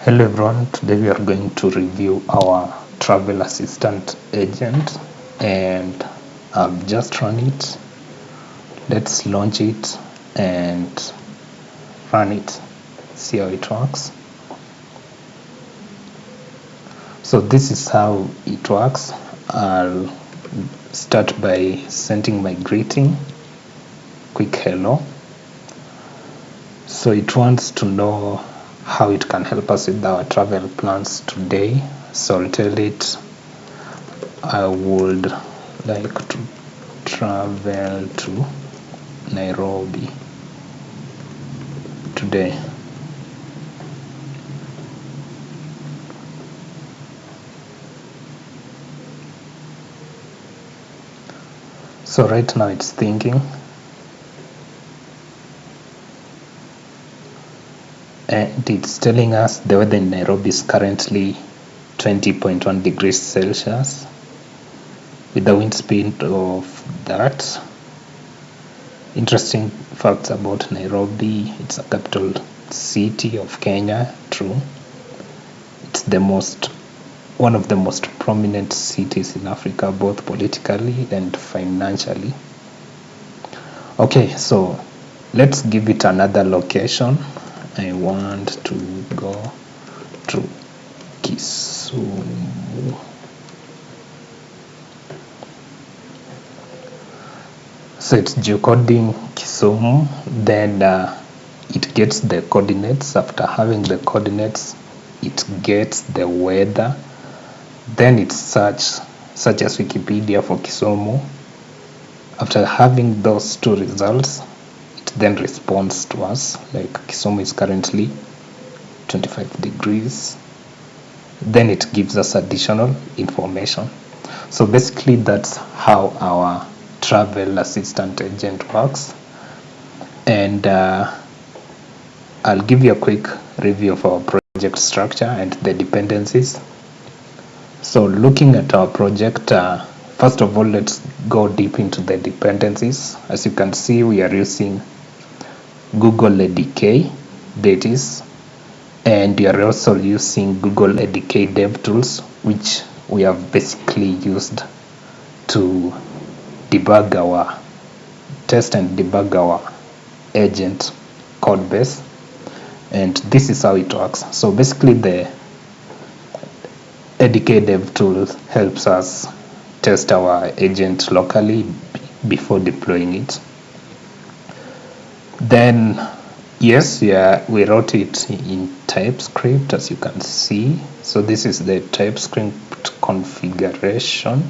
Hello everyone, today we are going to review our travel assistant agent and I've just run it. Let's launch it and run it, see how it works. So this is how it works. I'll start by sending my greeting, quick hello. So it wants to know how it can help us with our travel plans today. So I'll tell it I would like to travel to Nairobi today. So right now it's thinking, and it's telling us the weather in Nairobi is currently 20.1 degrees Celsius with a wind speed of that. Interesting facts about Nairobi: it's a capital city of Kenya. True, it's one of the most prominent cities in Africa, both politically and financially. Okay, so let's give it another location. I want to go to Kisumu. So it's geocoding Kisumu, then it gets the coordinates. After having the coordinates, it gets the weather. Then it searches Wikipedia for Kisumu. After having those two results, it then responds to us, like Kisumu is currently 25 degrees. Then it gives us additional information. So basically that's how our travel assistant agent works. And I'll give you a quick review of our project structure and the dependencies. So looking at our project, first of all, let's go deep into the dependencies. As you can see, we are using Google ADK, that is, and we are also using Google ADK DevTools, which we have basically used to debug our test and debug our agent code base. And this is how it works. So basically the ADK DevTools helps us test our agent locally before deploying it. Then yes, we wrote it in TypeScript, as you can see. So this is the TypeScript configuration.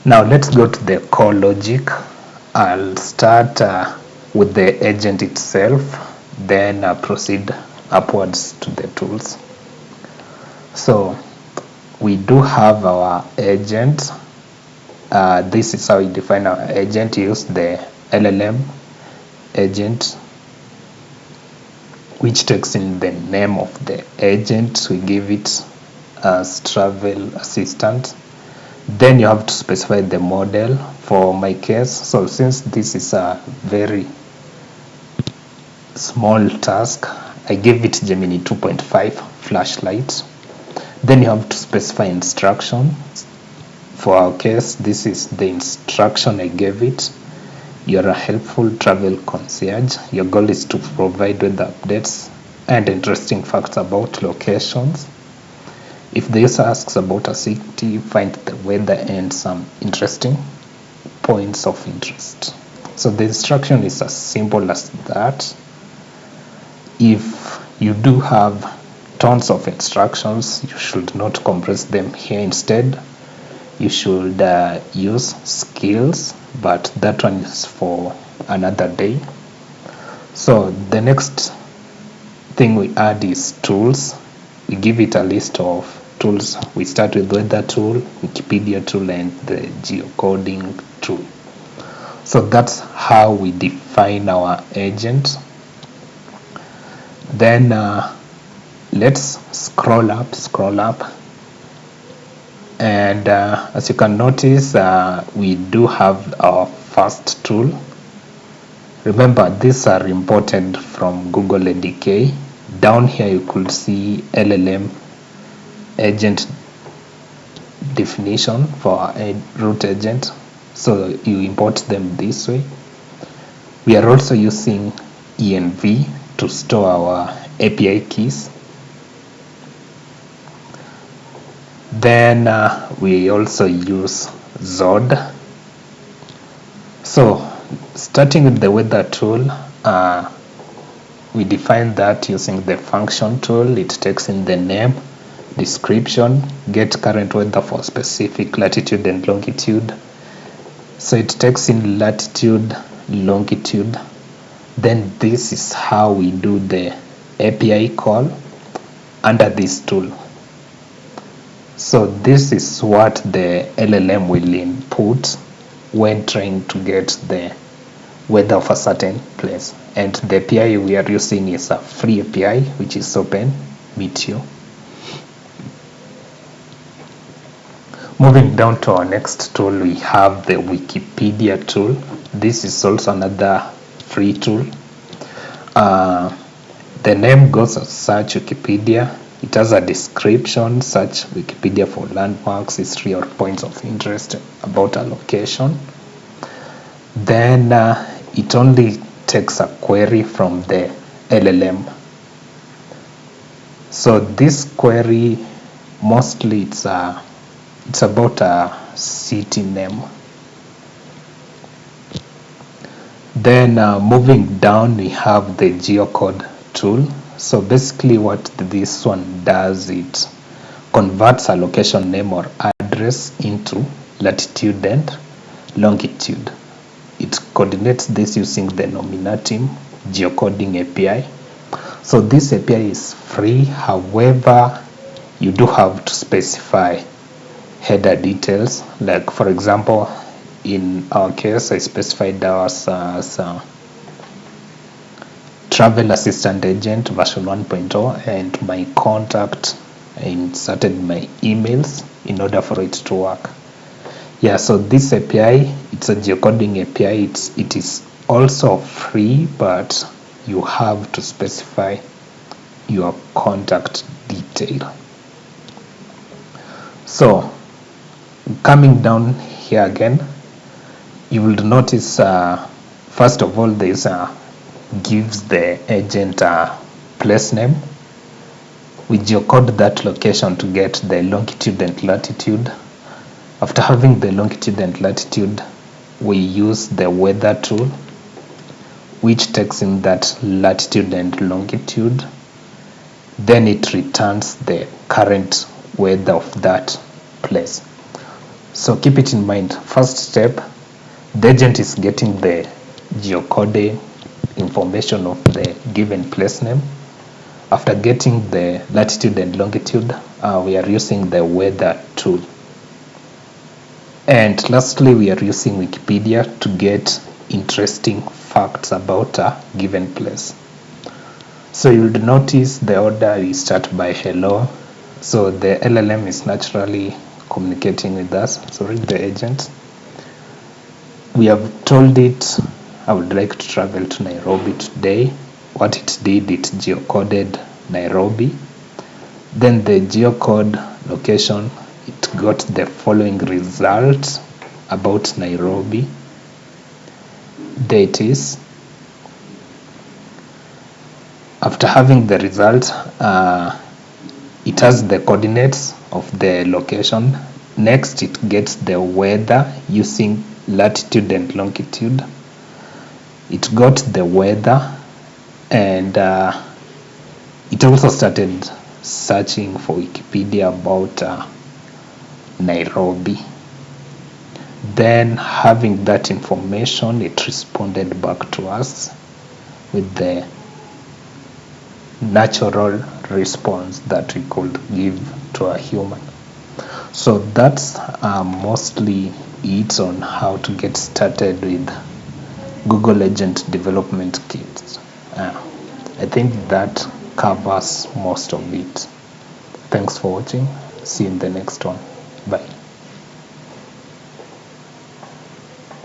Now let's go to the core logic. I'll start with the agent itself, then proceed upwards to the tools. So we do have our agent. This is how we define our agent. Use the LLM agent, which takes in the name of the agent. We give it as travel assistant. Then you have to specify the model. For my case, so since this is a very small task, I gave it Gemini 2.5 flashlight. Then you have to specify instructions. For our case, this is the instruction I gave it. You're a helpful travel concierge. Your goal is to provide weather updates and interesting facts about locations. If the user asks about a city, find the weather and some interesting points of interest. So the instruction is as simple as that. If you do have tons of instructions, you should not compress them here. Instead, you should use skills, but that one is for another day. So the next thing we add is tools. We give it a list of tools. We start with weather tool, Wikipedia tool, and the geocoding tool. So that's how we define our agent. Then let's scroll up, and as you can notice, we do have our first tool. Remember, these are imported from Google ADK. Down here you could see LLM agent definition for a root agent, so you import them this way. We are also using env to store our API keys. Then we also use Zod. So starting with the weather tool, we define that using the function tool. It takes in the name, description, get current weather for specific latitude and longitude. So it takes in latitude, longitude. Then this is how we do the API call under this tool. So this is what the LLM will input when trying to get the weather of a certain place. And the API we are using is a free API, which is Open-Meteo. Moving down to our next tool, we have the Wikipedia tool. This is also another free tool. The name goes as search Wikipedia. It has a description, search Wikipedia for landmarks, history, or points of interest about a location. Then it only takes a query from the LLM. So this query, mostly it's about a city name. Then moving down, we have the geocode tool. So basically what this one does, it converts a location name or address into latitude and longitude. It coordinates this using the nominatim geocoding API. So this API is free, however you do have to specify header details. Like for example, in our case I specified ours as travel assistant agent version 1.0, and my contact, I inserted my emails in order for it to work. Yeah, so this API, it's a geocoding API. It is also free, but you have to specify your contact detail. So coming down here again, you will notice first of all this gives the agent a place name. We geocode that location to get the longitude and latitude. After having the longitude and latitude, we use the weather tool, which takes in that latitude and longitude. Then it returns the current weather of that place. So keep it in mind, first step, the agent is getting the geocoded information of the given place name. After getting the latitude and longitude, we are using the weather tool. And lastly, we are using Wikipedia to get interesting facts about a given place. So you'll notice the order we start by hello. So the LLM is naturally communicating with us. So read the agent. We have told it, I would like to travel to Nairobi today. What it did, it geocoded Nairobi. Then the geocode location, it got the following results about Nairobi. There it is. After having the result, it has the coordinates of the location. Next, it gets the weather using latitude and longitude. It got the weather, and it also started searching for Wikipedia about Nairobi. Then, having that information, it responded back to us with the natural response that we could give to a human. So that's mostly it on how to get started with Google Agent Development Kit. I think that covers most of it. Thanks for watching. See you in the next one. Bye.